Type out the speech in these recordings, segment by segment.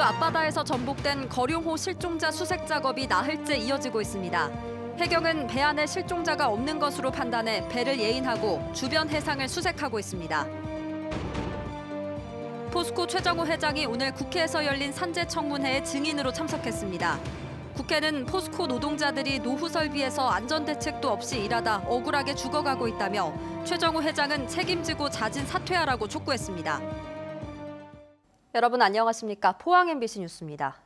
앞바다에서 전복된 거룡호 실종자 수색 작업이 나흘째 이어지고 있습니다. 해경은 배 안에 실종자가 없는 것으로 판단해 배를 예인하고 주변 해상을 수색하고 있습니다. 포스코 최정우 회장이 오늘 국회에서 열린 산재청문회에 증인으로 참석했습니다. 국회는 포스코 노동자들이 노후 설비에서 안전대책도 없이 일하다 억울하게 죽어가고 있다며 최정우 회장은 책임지고 자진 사퇴하라고 촉구했습니다. 여러분 안녕하십니까? 포항 MBC 뉴스입니다.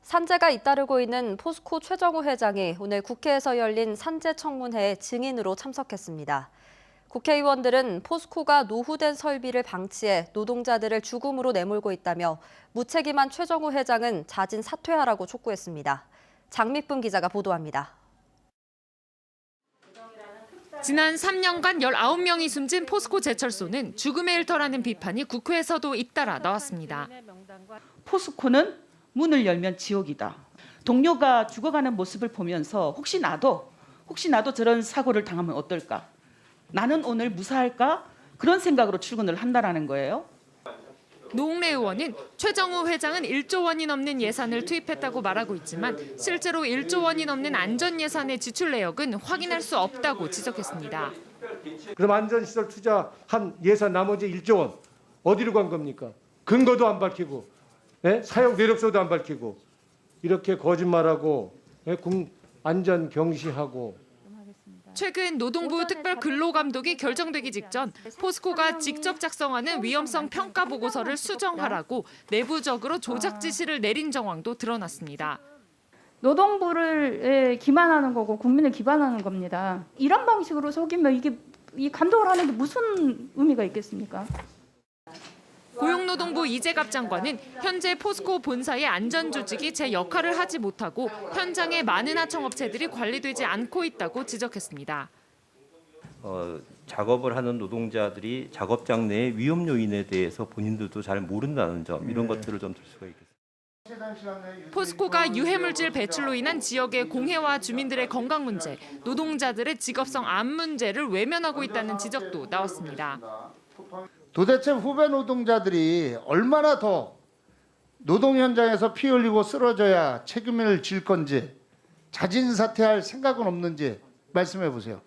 산재가 잇따르고 있는 포스코 최정우 회장이 오늘 국회에서 열린 산재청문회에 증인으로 참석했습니다. 국회의원들은 포스코가 노후된 설비를 방치해 노동자들을 죽음으로 내몰고 있다며 무책임한 최정우 회장은 자진 사퇴하라고 촉구했습니다. 장미쁨 기자가 보도합니다. 지난 3년간 19명이 숨진 포스코 제철소는 죽음의 일터라는 비판이 국회에서도 잇따라 나왔습니다. 포스코는 문을 열면 지옥이다. 동료가 죽어가는 모습을 보면서 혹시 나도 저런 사고를 당하면 어떨까? 나는 오늘 무사할까? 그런 생각으로 출근을 한다라는 거예요. 노웅래 의원은 최정우 회장은 1조 원이 넘는 예산을 투입했다고 말하고 있지만 실제로 1조 원이 넘는 안전 예산의 지출 내역은 확인할 수 없다고 지적했습니다. 그럼 안전시설 투자한 예산 나머지 1조 원 어디로 간 겁니까? 근거도 안 밝히고 사용 내역서도 안 밝히고 이렇게 거짓말하고 안전 경시하고 최근 노동부 특별근로감독이 결정되기 직전 포스코가 직접 작성하는 위험성 평가 보고서를 수정하라고 내부적으로 조작 지시를 내린 정황도 드러났습니다. 노동부를 기만하는 거고 국민을 기만하는 겁니다. 이런 방식으로 속이면 이게 이 감독을 하는 게 무슨 의미가 있겠습니까? 고용노동부 이재갑 장관은 현재 포스코 본사의 안전 조직이 제 역할을 하지 못하고 현장에 많은 하청업체들이 관리되지 않고 있다고 지적했습니다. 작업을 하는 노동자들이 작업장 내 위험 요인에 대해서 본인들도 잘 모른다는 점 이런 것들을 좀 들 수가 있겠습니다. 포스코가 유해물질 배출로 인한 지역의 공해와 주민들의 건강 문제, 노동자들의 직업성 암 문제를 외면하고 있다는 지적도 나왔습니다. 도대체 후배 노동자들이 얼마나 더 노동 현장에서 피 흘리고 쓰러져야 책임을 질 건지 자진 사퇴할 생각은 없는지 말씀해 보세요.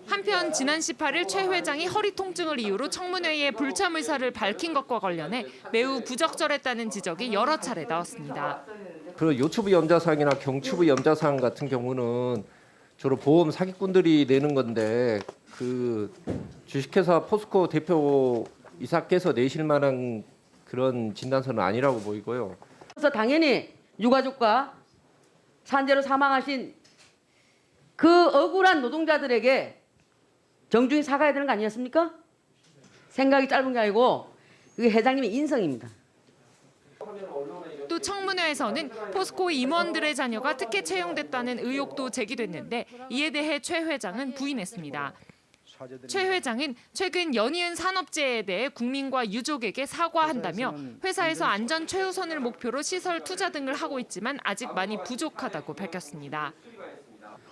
한편 지난 18일 최 회장이 허리 통증을 이유로 청문회에 불참 의사를 밝힌 것과 관련해 매우 부적절했다는 지적이 여러 차례 나왔습니다. 그 요추부 염자상이나 경추부 염자상 같은 경우는 주로 보험 사기꾼들이 내는 건데 그 주식회사 포스코 대표 이사께서 내실 만한 그런 진단서는 아니라고 보이고요. 그래서 당연히 유가족과 산재로 사망하신 그 억울한 노동자들에게 정중히 사과해야 되는 거 아니었습니까? 생각이 짧은 게 아니고 그게 회장님의 인성입니다. 또 청문회에서는 포스코 임원들의 자녀가 특혜 채용됐다는 의혹도 제기됐는데 이에 대해 최 회장은 부인했습니다. 최 회장은 최근 연이은 산업재해에 대해 국민과 유족에게 사과한다며 회사에서 안전 최우선을 목표로 시설 투자 등을 하고 있지만 아직 많이 부족하다고 밝혔습니다.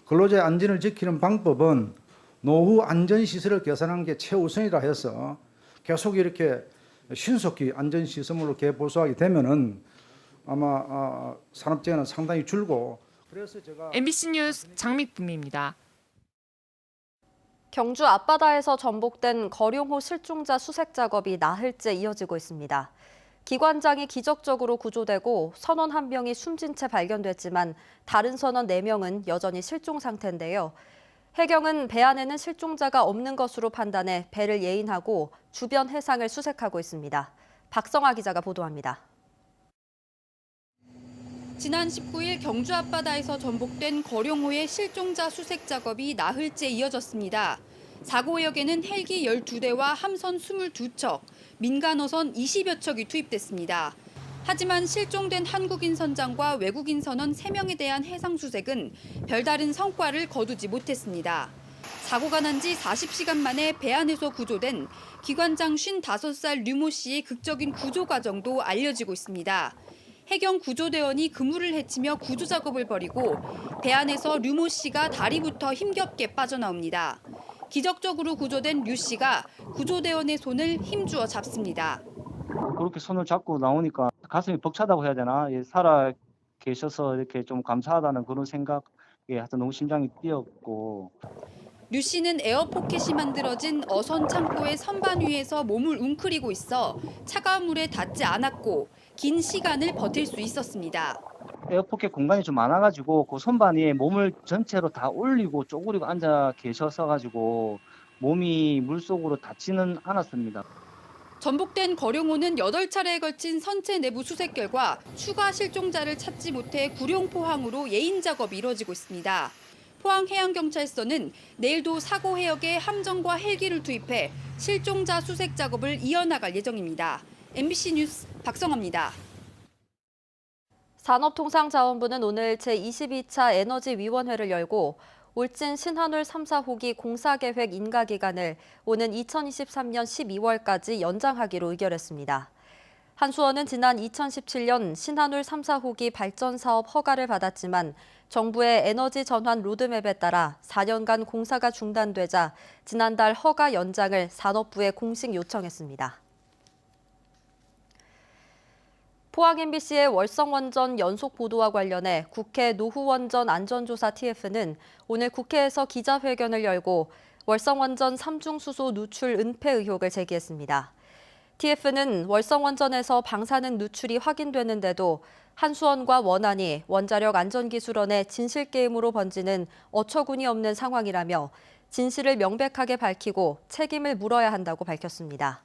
근로자의 안전을 지키는 방법은 노후 안전시설을 개선하는 게 최우선이라 해서 계속 이렇게 신속히 안전시설물로 개보수하게 되면은 아마 산업재해는 상당히 줄고 그래서 제가 MBC 뉴스 장미쁨입니다. 경주 앞바다에서 전복된 거룡호 실종자 수색 작업이 나흘째 이어지고 있습니다. 기관장이 기적적으로 구조되고 선원 1명이 숨진 채 발견됐지만 다른 선원 4명은 여전히 실종 상태인데요. 해경은 배 안에는 실종자가 없는 것으로 판단해 배를 예인하고 주변 해상을 수색하고 있습니다. 박성아 기자가 보도합니다. 지난 19일 경주 앞바다에서 전복된 거룡호의 실종자 수색 작업이 나흘째 이어졌습니다. 사고역에는 헬기 12대와 함선 22척, 민간어선 20여 척이 투입됐습니다. 하지만 실종된 한국인 선장과 외국인 선원 3명에 대한 해상 수색은 별다른 성과를 거두지 못했습니다. 사고가 난 지 40시간 만에 배 안에서 구조된 기관장 55살 류모 씨의 극적인 구조 과정도 알려지고 있습니다. 해경 구조대원이 그물을 헤치며 구조 작업을 벌이고 배 안에서 류모 씨가 다리부터 힘겹게 빠져나옵니다. 기적적으로 구조된 류 씨가 구조대원의 손을 힘주어 잡습니다. 그렇게 손을 잡고 나오니까 가슴이 벅차다고 해야 되나? 예, 살아 계셔서 이렇게 좀 감사하다는 그런 생각에 하여튼 너무 심장이 뛰었고. 류 씨는 에어포켓이 만들어진 어선 창고의 선반 위에서 몸을 웅크리고 있어 차가운 물에 닿지 않았고 긴 시간을 버틸 수 있었습니다. 에어포켓 공간이 좀 많아가지고 그 선반에 몸을 전체로 다 올리고 쪼그리고 앉아 계셔서 가지고 몸이 물속으로 닿지는 않았습니다. 전복된 거룡호는 8차례에 걸친 선체 내부 수색 결과 추가 실종자를 찾지 못해 구룡포항으로 예인 작업이 이뤄지고 있습니다. 포항해양경찰서는 내일도 사고 해역에 함정과 헬기를 투입해 실종자 수색 작업을 이어나갈 예정입니다. MBC 뉴스 박성아입니다. 산업통상자원부는 오늘 제22차 에너지위원회를 열고 울진 신한울 3사 호기 공사계획 인가기간을 오는 2023년 12월까지 연장하기로 의결했습니다. 한수원은 지난 2017년 신한울 3사 호기 발전사업 허가를 받았지만 정부의 에너지 전환 로드맵에 따라 4년간 공사가 중단되자 지난달 허가 연장을 산업부에 공식 요청했습니다. 포항 MBC의 월성원전 연속 보도와 관련해 국회 노후원전 안전조사 TF는 오늘 국회에서 기자회견을 열고 월성원전 3중 수소 누출 은폐 의혹을 제기했습니다. TF는 월성원전에서 방사능 누출이 확인되는데도 한수원과 원안이 원자력 안전기술원의 진실게임으로 번지는 어처구니 없는 상황이라며 진실을 명백하게 밝히고 책임을 물어야 한다고 밝혔습니다.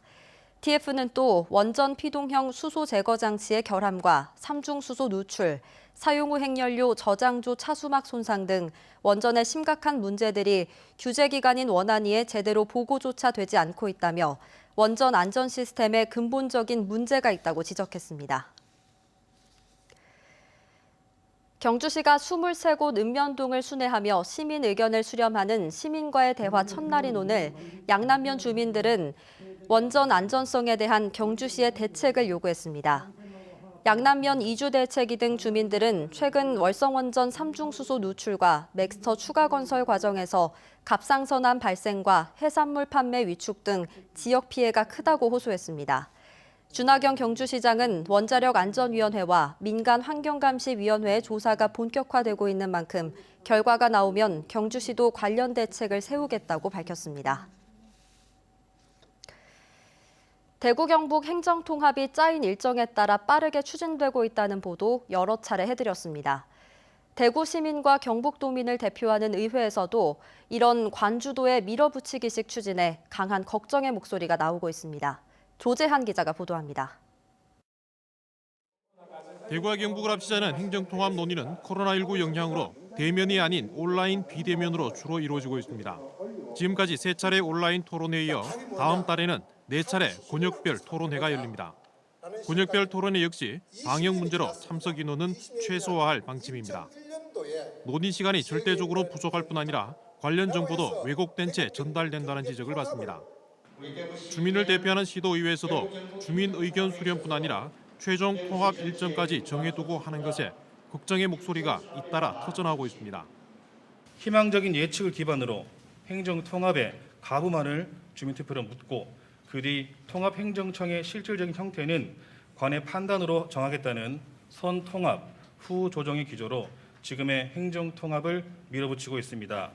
TF는 또 원전 피동형 수소 제거 장치의 결함과 삼중 수소 누출, 사용 후 핵연료 저장조 차수막 손상 등 원전의 심각한 문제들이 규제 기관인 원안위에 제대로 보고조차 되지 않고 있다며 원전 안전 시스템에 근본적인 문제가 있다고 지적했습니다. 경주시가 23곳 읍면동을 순회하며 시민 의견을 수렴하는 시민과의 대화 첫날인 오늘 양남면 주민들은 원전 안전성에 대한 경주시의 대책을 요구했습니다. 양남면 이주 대책이 등 주민들은 최근 월성원전 3중 수소 누출과 맥스터 추가 건설 과정에서 갑상선암 발생과 해산물 판매 위축 등 지역 피해가 크다고 호소했습니다. 준하경 경주시장은 원자력 안전위원회와 민간 환경감시위원회의 조사가 본격화되고 있는 만큼 결과가 나오면 경주시도 관련 대책을 세우겠다고 밝혔습니다. 대구 경북 행정통합이 짜인 일정에 따라 빠르게 추진되고 있다는 보도 여러 차례 해드렸습니다. 대구 시민과 경북도민을 대표하는 의회에서도 이런 관주도의 밀어붙이기식 추진에 강한 걱정의 목소리가 나오고 있습니다. 조재한 기자가 보도합니다. 대구와 경북을 합치자는 행정통합 논의는 코로나19 영향으로 대면이 아닌 온라인 비대면으로 주로 이루어지고 있습니다. 지금까지 3차례 온라인 토론회에 이어 다음 달에는 4차례 권역별 토론회가 열립니다. 권역별 토론회 역시 방역 문제로 참석 인원은 최소화할 방침입니다. 논의 시간이 절대적으로 부족할 뿐 아니라 관련 정보도 왜곡된 채 전달된다는 지적을 받습니다. 주민을 대표하는 시도의회에서도 주민 의견 수렴뿐 아니라 최종 통합 일정까지 정해두고 하는 것에 걱정의 목소리가 잇따라 터져나오고 있습니다. 희망적인 예측을 기반으로 행정통합의 가부만을 주민투표로 묻고 그 뒤 통합행정청의 실질적인 형태는 관의 판단으로 정하겠다는 선통합 후 조정의 기조로 지금의 행정통합을 밀어붙이고 있습니다.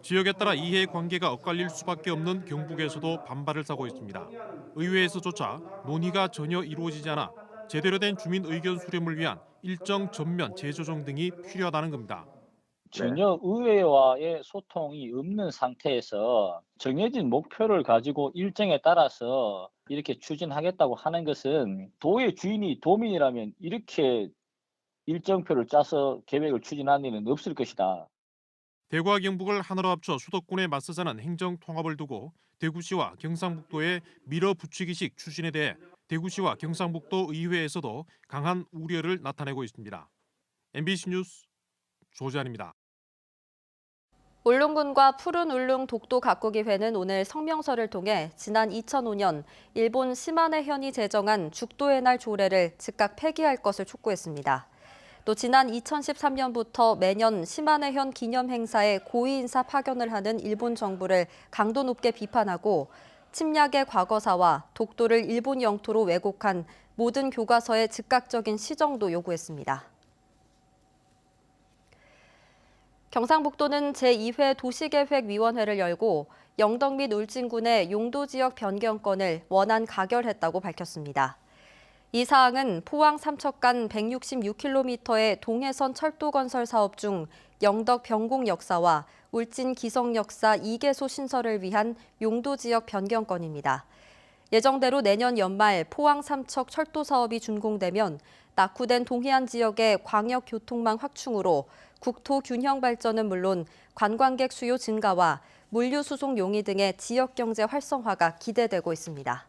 지역에 따라 이해관계가 엇갈릴 수밖에 없는 경북에서도 반발을 사고 있습니다. 의회에서조차 논의가 전혀 이루어지지 않아 제대로 된 주민 의견 수렴을 위한 일정 전면 재조정 등이 필요하다는 겁니다. 전혀 의회와의 소통이 없는 상태에서 정해진 목표를 가지고 일정에 따라서 이렇게 추진하겠다고 하는 것은 도의 주인이 도민이라면 이렇게 일정표를 짜서 계획을 추진하는 일은 없을 것이다. 대구와 경북을 하나로 합쳐 수도권에 맞서자는 행정통합을 두고 대구시와 경상북도의 밀어붙이기식 추진에 대해 대구시와 경상북도 의회에서도 강한 우려를 나타내고 있습니다. MBC 뉴스 조재한입니다. 울릉군과 푸른 울릉 독도 가꾸기회는 오늘 성명서를 통해 지난 2005년 일본 시마네현이 제정한 죽도의 날 조례를 즉각 폐기할 것을 촉구했습니다. 또 지난 2013년부터 매년 시마네현 기념 행사에 고위 인사 파견을 하는 일본 정부를 강도 높게 비판하고 침략의 과거사와 독도를 일본 영토로 왜곡한 모든 교과서의 즉각적인 시정도 요구했습니다. 경상북도는 제2회 도시계획위원회를 열고 영덕 및 울진군의 용도 지역 변경권을 원안 가결했다고 밝혔습니다. 이 사항은 포항 삼척간 166km의 동해선 철도 건설 사업 중 영덕 변공 역사와 울진 기성 역사 2개소 신설을 위한 용도 지역 변경권입니다. 예정대로 내년 연말 포항 삼척 철도 사업이 준공되면 낙후된 동해안 지역의 광역 교통망 확충으로 국토 균형 발전은 물론 관광객 수요 증가와 물류 수송 용이 등의 지역 경제 활성화가 기대되고 있습니다.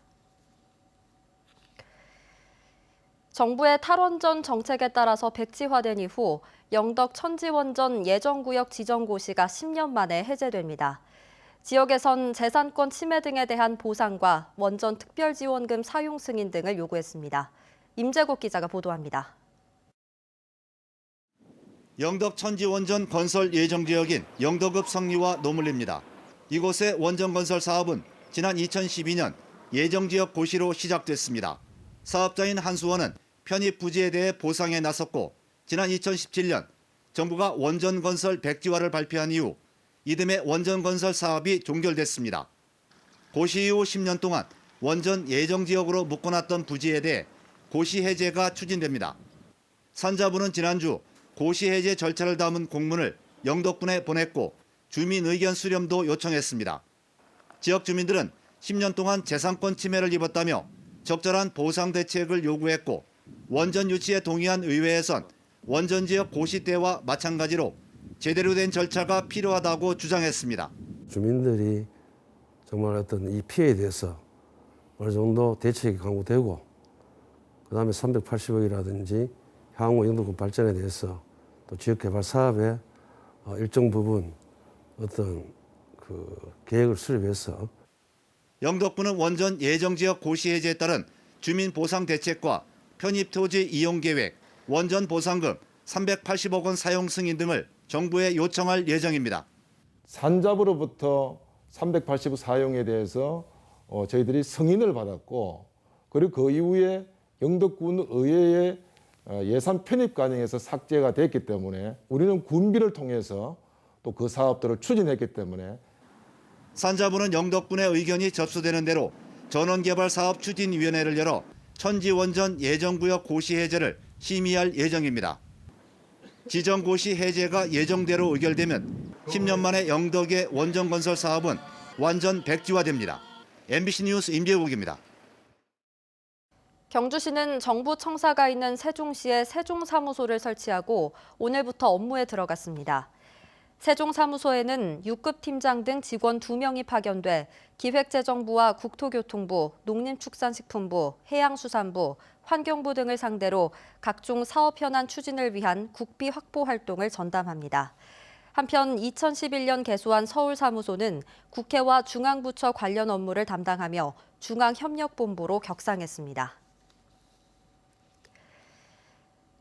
정부의 탈원전 정책에 따라서 백지화된 이후 영덕 천지원전 예정구역 지정고시가 10년 만에 해제됩니다. 지역에선 재산권 침해 등에 대한 보상과 원전 특별지원금 사용 승인 등을 요구했습니다. 임재국 기자가 보도합니다. 영덕 천지원전 건설 예정지역인 영덕읍 성리와 노물리입니다. 이곳의 원전 건설 사업은 지난 2012년 예정지역 고시로 시작됐습니다. 사업자인 한수원은 편입 부지에 대해 보상에 나섰고 지난 2017년 정부가 원전 건설 백지화를 발표한 이후 이듬해 원전 건설 사업이 종결됐습니다. 고시 이후 10년 동안 원전 예정지역으로 묶어놨던 부지에 대해 고시 해제가 추진됩니다. 산자부는 지난주 고시 해제 절차를 담은 공문을 영덕군에 보냈고 주민 의견 수렴도 요청했습니다. 지역 주민들은 10년 동안 재산권 침해를 입었다며 적절한 보상 대책을 요구했고 원전 유치에 동의한 의회에선 원전 지역 고시 때와 마찬가지로 제대로 된 절차가 필요하다고 주장했습니다. 주민들이 정말 어떤 이 피해에 대해서 어느 정도 대책이 강구되고 그다음에 380억이라든지 향후 영덕군 발전에 대해서 또 지역개발 사업에 일정 부분 어떤 계획을 수립해서 영덕군은 원전 예정지역 고시 해제에 따른 주민 보상 대책과 편입 토지 이용 계획, 원전 보상금 380억 원 사용 승인 등을 정부에 요청할 예정입니다. 산자부로부터 380억 사용에 대해서 저희들이 승인을 받았고 그리고 그 이후에 영덕군 의회의 예산 편입 과정에서 삭제가 됐기 때문에 우리는 군비를 통해서 또 그 사업들을 추진했기 때문에 산자부는 영덕군의 의견이 접수되는 대로 전원개발사업추진위원회를 열어 천지원전 예정구역 고시 해제를 심의할 예정입니다. 지정고시 해제가 예정대로 의결되면 10년 만에 영덕의 원전 건설 사업은 완전 백지화됩니다. MBC 뉴스 임재국입니다. 경주시는 정부 청사가 있는 세종시에 세종사무소를 설치하고 오늘부터 업무에 들어갔습니다. 세종사무소에는 6급 팀장 등 직원 2명이 파견돼 기획재정부와 국토교통부, 농림축산식품부, 해양수산부, 환경부 등을 상대로 각종 사업 현안 추진을 위한 국비 확보 활동을 전담합니다. 한편 2011년 개소한 서울사무소는 국회와 중앙부처 관련 업무를 담당하며 중앙협력본부로 격상했습니다.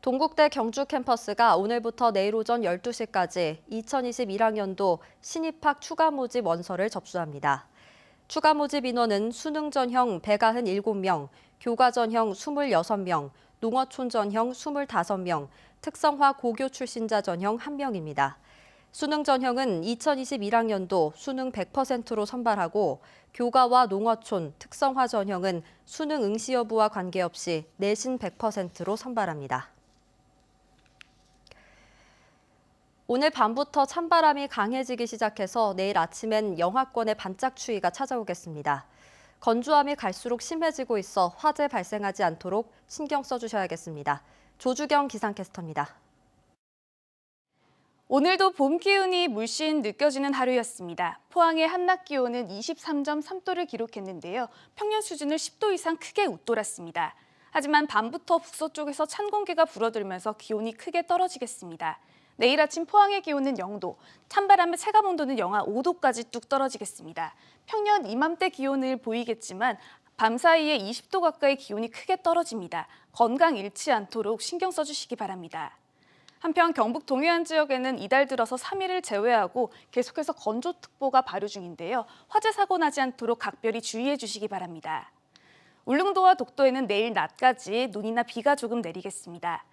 동국대 경주 캠퍼스가 오늘부터 내일 오전 12시까지 2021학년도 신입학 추가 모집 원서를 접수합니다. 추가 모집 인원은 수능 전형 197명, 교과 전형 26명, 농어촌 전형 25명, 특성화 고교 출신자 전형 1명입니다. 수능 전형은 2021학년도 수능 100%로 선발하고 교과와 농어촌, 특성화 전형은 수능 응시 여부와 관계없이 내신 100%로 선발합니다. 오늘 밤부터 찬바람이 강해지기 시작해서 내일 아침엔 영하권의 반짝 추위가 찾아오겠습니다. 건조함이 갈수록 심해지고 있어 화재 발생하지 않도록 신경 써주셔야겠습니다. 조주경 기상캐스터입니다. 오늘도 봄 기운이 물씬 느껴지는 하루였습니다. 포항의 한낮 기온은 23.3도를 기록했는데요. 평년 수준을 10도 이상 크게 웃돌았습니다. 하지만 밤부터 북서쪽에서 찬 공기가 불어들면서 기온이 크게 떨어지겠습니다. 내일 아침 포항의 기온은 0도, 찬바람의 체감 온도는 영하 5도까지 뚝 떨어지겠습니다. 평년 이맘때 기온을 보이겠지만 밤 사이에 20도 가까이 기온이 크게 떨어집니다. 건강 잃지 않도록 신경 써주시기 바랍니다. 한편 경북 동해안 지역에는 이달 들어서 3일을 제외하고 계속해서 건조특보가 발효 중인데요. 화재 사고 나지 않도록 각별히 주의해 주시기 바랍니다. 울릉도와 독도에는 내일 낮까지 눈이나 비가 조금 내리겠습니다.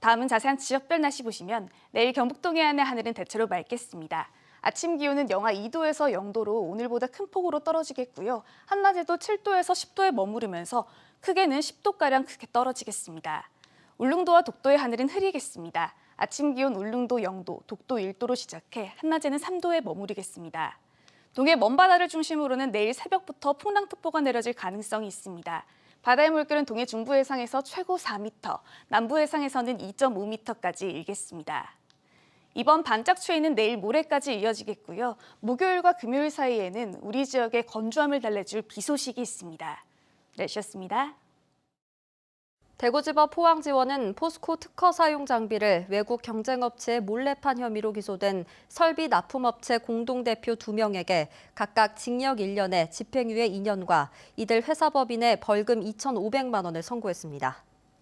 다음은 자세한 지역별 날씨 보시면 내일 경북 동해안의 하늘은 대체로 맑겠습니다. 아침 기온은 영하 2도에서 0도로 오늘보다 큰 폭으로 떨어지겠고요. 한낮에도 7도에서 10도에 머무르면서 크게는 10도가량 크게 떨어지겠습니다. 울릉도와 독도의 하늘은 흐리겠습니다. 아침 기온 울릉도 0도, 독도 1도로 시작해 한낮에는 3도에 머무르겠습니다. 동해 먼바다를 중심으로는 내일 새벽부터 풍랑특보가 내려질 가능성이 있습니다. 바다의 물결은 동해 중부 해상에서 최고 4m, 남부 해상에서는 2.5m까지 일겠습니다. 이번 반짝 추위는 내일 모레까지 이어지겠고요. 목요일과 금요일 사이에는 우리 지역에 건조함을 달래줄 비 소식이 있습니다. 날씨였습니다. 대구지법 포항지원은 포스코 특허 사용 장비를 외국 경쟁업체에 몰래 판 혐의로 기소된 설비 납품업체 공동대표 2명에게 각각 징역 1년에 집행유예 2년과 이들 회사법인에 벌금 2,500만 원을 선고했습니다.